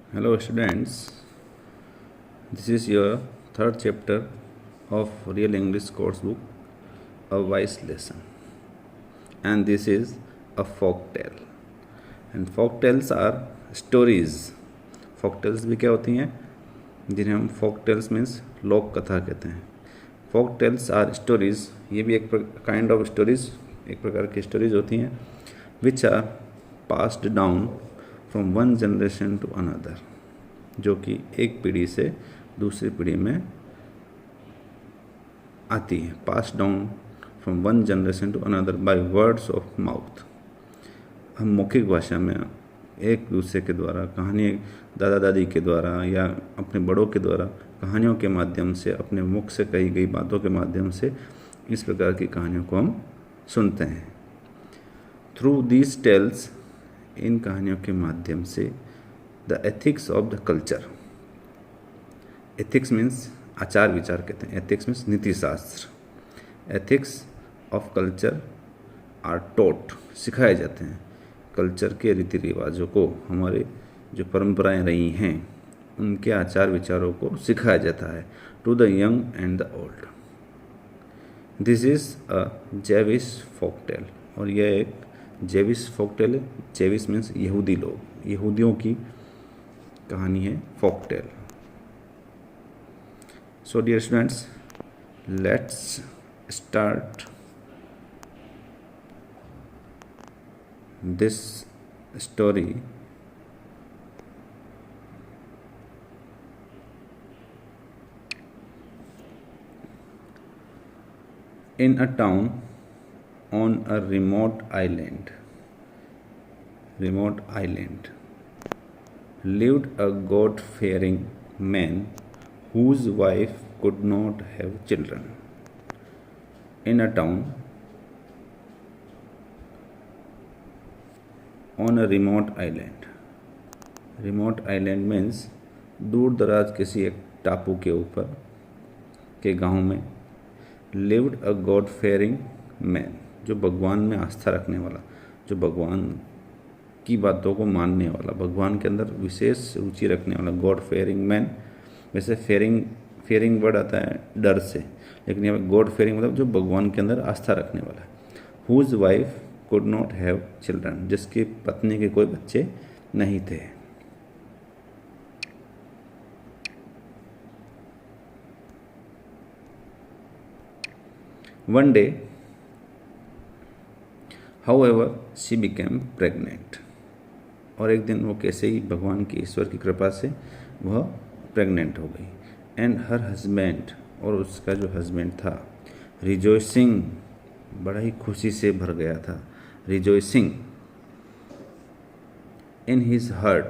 Hello, students. This is your third chapter of Real English course book, A Wise Lesson. And this is a folk tale. And folk tales are stories. Folk tales भी क्या होती हैं, जिन्हें हम folk tales means लोक कथा कहते हैं. folk tales आर स्टोरीज, ये भी एक काइंड ऑफ स्टोरीज, एक प्रकार की स्टोरीज होती हैं, which are passed down from one generation to another, जो कि एक पीढ़ी से दूसरी पीढ़ी में आती है. Pass down from one generation to another by words of mouth. हम मौखिक भाषा में एक दूसरे के द्वारा कहानी, दादा दादी के द्वारा या अपने बड़ों के द्वारा कहानियों के माध्यम से, अपने मुख से कही गई बातों के माध्यम से इस प्रकार की कहानियों को हम सुनते हैं. थ्रू दीज टेल्स, इन कहानियों के माध्यम से, the ethics of the culture. Ethics means आचार विचार कहते हैं. एथिक्स मीन्स नीति शास्त्र. एथिक्स ऑफ कल्चर आर टोट, सिखाए जाते हैं. कल्चर के रीति रिवाजों को, हमारे जो परंपराएं रही हैं उनके आचार विचारों को सिखाया जाता है. To the young and the old. This is a Jewish folk tale. और यह एक जेविश फोक टेल है. जेविश मीन्स यहूदी लोग, यहूदियों की कहानी है folk tale. So dear students, let's start this story. In a town on a remote island lived a God-fearing man whose wife could not have children. In a town on a remote island. Remote island means दूर दराज किसी एक टापू के ऊपर के गांव में. lived a God fearing man, जो भगवान में आस्था रखने वाला, जो भगवान की बातों को मानने वाला, भगवान के अंदर विशेष रुचि रखने वाला. गॉड फेयरिंग मैन, वैसे फेयरिंग वर्ड आता है डर से, लेकिन यहाँ पे गॉड फेयरिंग मतलब जो भगवान के अंदर आस्था रखने वाला है. Whose wife could not have children, जिसकी पत्नी के कोई बच्चे नहीं थे. One day however she became pregnant. और एक दिन वो कैसे ही भगवान की, ईश्वर की कृपा से वह प्रेग्नेंट हो गई. एंड हर हस्बैंड, और उसका जो हस्बैंड था, रिजॉइसिंग, बड़ा ही खुशी से भर गया था. रिजॉइसिंग इन हिज हार्ट,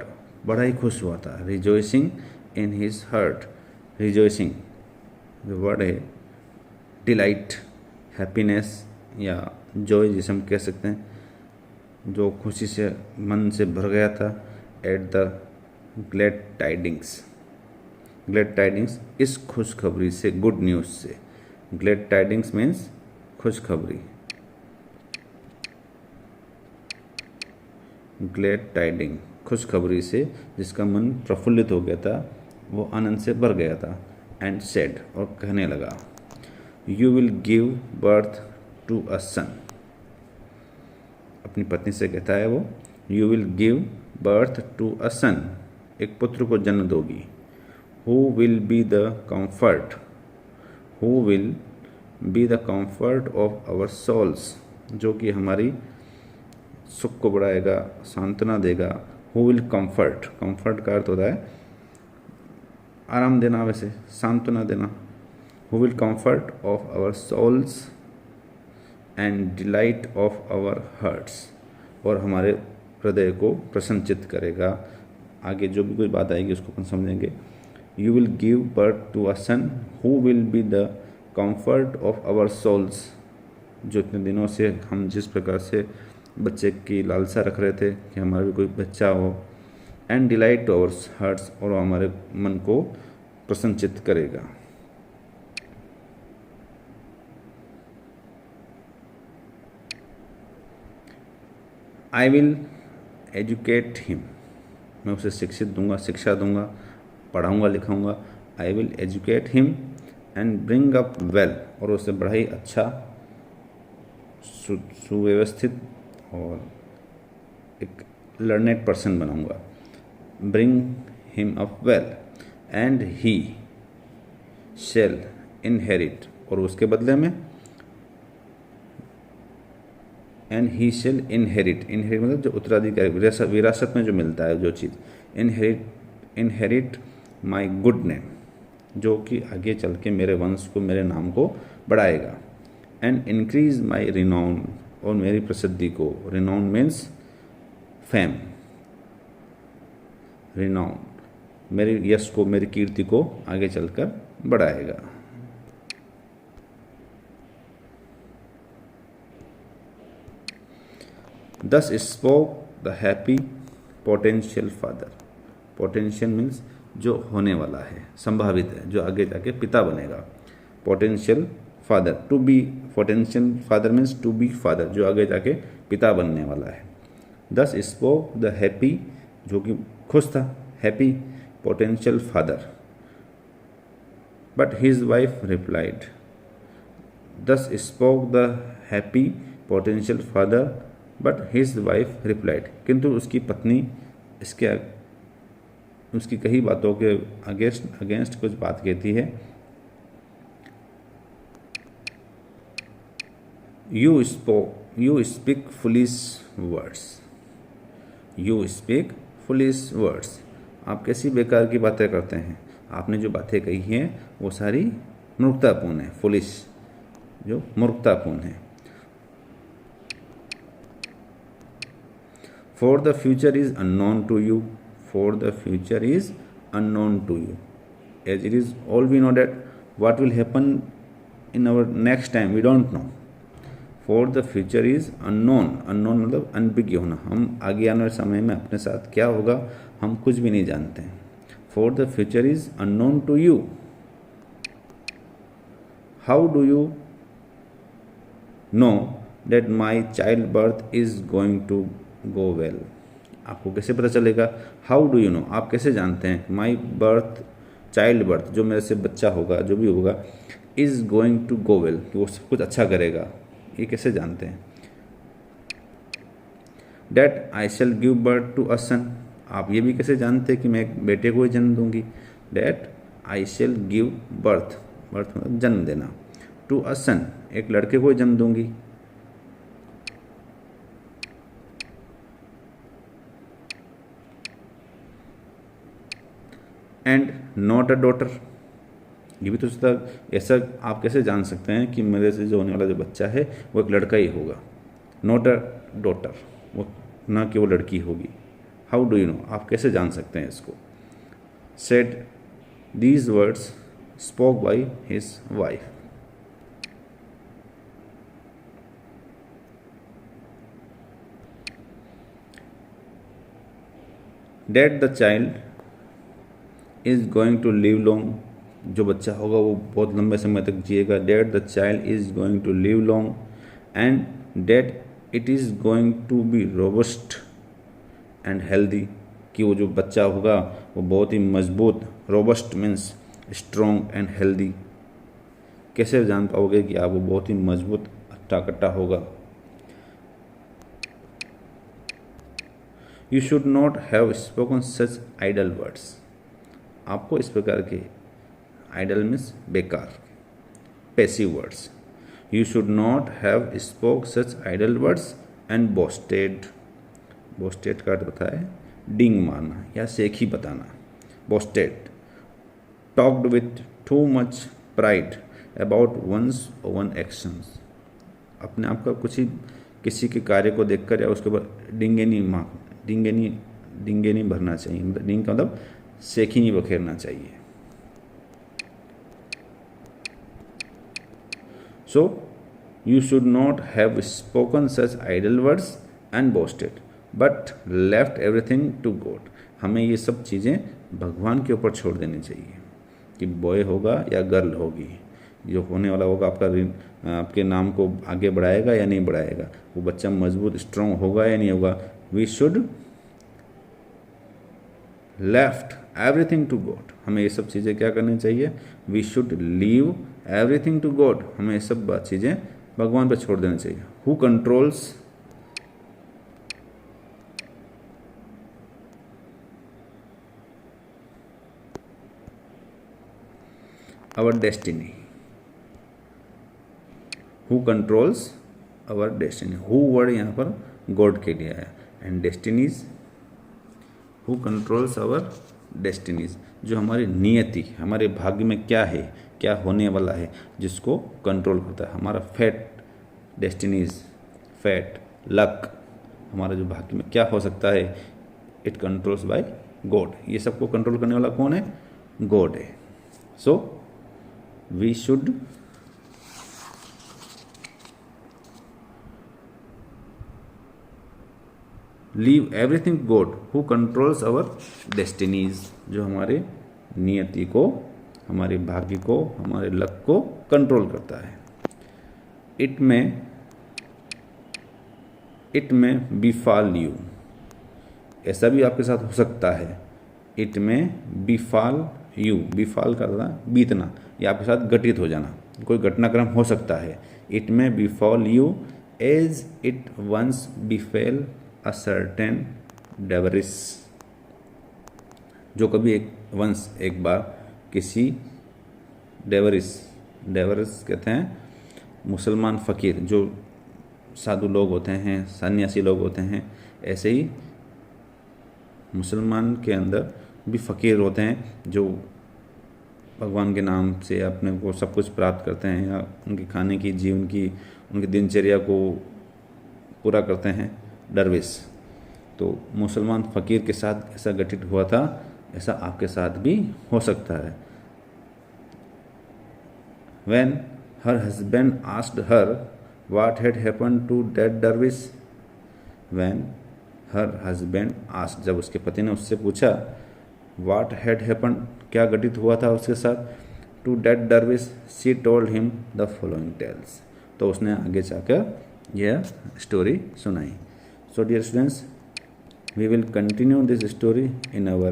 बड़ा ही खुश हुआ था. Rejoicing in his heart. Rejoicing जो वर्ड है, डिलाइट, हैप्पीनेस या जॉय जिसे हम कह सकते हैं, जो खुशी से मन से भर गया था. At the glad tidings. Glad tidings इस खुशखबरी से, गुड न्यूज़ से. ग्लैड टाइडिंग्स मीन्स खुशखबरी. ग्लैड टाइडिंग, खुशखबरी से, जिसका मन प्रफुल्लित हो गया था, वो आनंद से भर गया था. एंड सेड, और कहने लगा, you will give birth to a son. अपनी पत्नी से कहता है वो, you will give birth to a son, एक पुत्र को जन्म दोगी. Who will be the comfort, who will be the comfort of our souls, जो कि हमारी सुख को बढ़ाएगा, सांत्वना देगा. हु विल कंफर्ट, कंफर्ट का अर्थ होता है आराम देना, वैसे सांत्वना देना. Who will comfort of our souls and delight of our hearts, और हमारे हृदय को प्रसन्नचित करेगा. आगे जो भी कोई बात आएगी उसको अपन समझेंगे. You will give birth to a son who will be the comfort of our souls, जो इतने दिनों से हम जिस प्रकार से बच्चे की लालसा रख रहे थे कि हमारा भी कोई बच्चा हो. And delight to our hearts, और हमारे मन को प्रसन्नचित करेगा. आई विल एजुकेट हिम, मैं उसे शिक्षित दूंगा, शिक्षा दूंगा, पढ़ाऊंगा, लिखाऊंगा। I will educate him and bring up well, और उसे बड़ा ही अच्छा, सुव्यवस्थित और एक लर्नेड पर्सन बनाऊंगा। Bring him up well and he shall inherit, और उसके बदले में and he shall inherit, inherit मतलब जो उत्तराधिकारी, विरासत में जो मिलता है जो चीज़, इनहेरिट माई गुड नेम, जो कि आगे चल के मेरे वंश को, मेरे नाम को बढ़ाएगा। एंड इंक्रीज माई रिनाउन, और मेरी प्रसिद्धि को, रिनाउन मीन्स फेम, रिनाउन मेरी यश को, मेरी कीर्ति को आगे चलकर बढ़ाएगा। Thus spoke the happy potential father. Potential means जो होने वाला है, संभावित है, जो आगे जाके पिता बनेगा। Potential father, to be, potential father means to be father, जो आगे जाके पिता बनने वाला है। Thus spoke the happy, जो कि खुश था, happy potential father. But his wife replied. Thus spoke the happy potential father, but his wife replied, किंतु उसकी पत्नी उसकी कही बातों के अगेंस्ट कुछ बात कहती है। You speak foolish words, you speak foolish words, आप कैसी बेकार की बातें करते हैं, आपने जो बातें कही हैं वो सारी मूर्खतापूर्ण है। फुलिश जो मूर्खतापूर्ण है। For the future is unknown to you. For the future is unknown to you. As it is all we know that what will happen in our next time we don't know. For the future is unknown. Unknown मतलब अनभिज्ञ होना, हम आगे आने वाले समय में अपने साथ क्या होगा हम कुछ भी नहीं जानते हैं। For the future is unknown to you. How do you know that my childbirth is going to go well? आपको कैसे पता चलेगा? हाउ डू यू नो, आप कैसे जानते हैं? माई बर्थ, चाइल्ड बर्थ, जो मेरे से बच्चा होगा, जो भी होगा, is going to go well, कि वो सब कुछ अच्छा करेगा, ये कैसे जानते हैं? That I shall give birth to a son, आप ये भी कैसे जानते हैं कि मैं एक बेटे को ही जन्म दूंगी? That I shall give birth, birth मतलब जन्म देना, टू अ सन, एक लड़के को ही जन्म दूंगी। एंड नॉट अ डॉटर, ये भी तो ऐसा आप कैसे जान सकते हैं कि मेरे से जो होने वाला जो बच्चा है वो एक लड़का ही होगा? नॉट अ डॉटर, वो ना कि वो लड़की होगी। हाउ डू यू नो, आप कैसे जान सकते हैं इसको? Said these words spoke by his wife, that the child is going to live long, जो बच्चा होगा वो बहुत लंबे समय तक जिएगा। That the child is going to live long and that it is going to be robust and healthy, कि वो जो बच्चा होगा वो बहुत ही मजबूत, robust means strong and healthy. कैसे जान पाओगे कि आप वो बहुत ही मजबूत हट्टा कट्टा होगा? You should not have spoken such idle words, आपको इस प्रकार के, आइडल मीन्स बेकार, passive words. You should not have spoke such idle words and boasted, boasted का अर्थ होता है डिंग मारना या सेखी बताना। Boasted, talked with too much pride about one's own actions, अपने आप का कुछ ही किसी के कार्य को देखकर या उसके ऊपर डिंगे नहीं भरना चाहिए, मतलब डिंग का मतलब सेखी नहीं बखेरना चाहिए। So you should not have spoken such idle words and boasted but left everything to God, हमें ये सब चीज़ें भगवान के ऊपर छोड़ देनी चाहिए कि बॉय होगा या गर्ल होगी, जो होने वाला होगा आपके नाम को आगे बढ़ाएगा या नहीं बढ़ाएगा, वो बच्चा मजबूत स्ट्रॉन्ग होगा या नहीं होगा। We should left everything to God, हमें ये सब चीज़ें क्या करनी चाहिए, we should leave everything to God, हमें ये सब चीज़ें भगवान पर छोड़ देनी चाहिए। Who controls our destiny, who controls our destiny, who word यहाँ पर गॉड के लिए है, and destinies, who controls our destinies, जो हमारी नियति, हमारे भाग्य में क्या है, क्या होने वाला है, जिसको कंट्रोल करता है, हमारा फेट, डेस्टिनीज, फेट, लक, हमारा जो भाग्य में क्या हो सकता है, इट कंट्रोल्स बाय गॉड, ये सबको कंट्रोल करने वाला कौन है, गॉड है। So we should leave everything God who controls our destinies, जो हमारे नियति को, हमारे भाग्य को, हमारे लक को कंट्रोल करता है। इट में बिफॉल यू, ऐसा भी आपके साथ हो सकता है, इट में बिफॉल यू, बिफॉल का था बीतना, या आपके साथ घटित हो जाना, कोई घटनाक्रम हो सकता है। इट में befall you as it once befell a certain dervish, जो कभी एक बार किसी डेवरिस कहते हैं मुसलमान फ़कीर, जो साधु लोग होते हैं, सन्यासी लोग होते हैं, ऐसे ही मुसलमान के अंदर भी फ़कीर होते हैं जो भगवान के नाम से अपने को सब कुछ प्राप्त करते हैं, या उनके खाने की, जीवन की, उनकी दिनचर्या को पूरा करते हैं, दरवेश। तो मुसलमान फ़कीर के साथ ऐसा घटित हुआ था, ऐसा आपके साथ भी हो सकता है। When her husband asked her what had happened to that dervish, when her husband asked, जब उसके पति ने उससे पूछा what had happened, क्या घटित हुआ था उसके साथ, to that dervish, she told him the following tales, तो उसने आगे जाकर यह स्टोरी सुनाई। So dear students, we will continue this story in our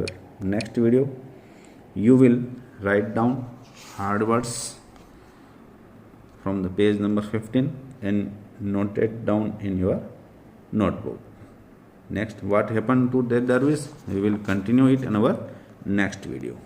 next video. You will write down hard words from the page number 15 and note it down in your notebook. Next, what happened to that dervish, we will continue it in our next video.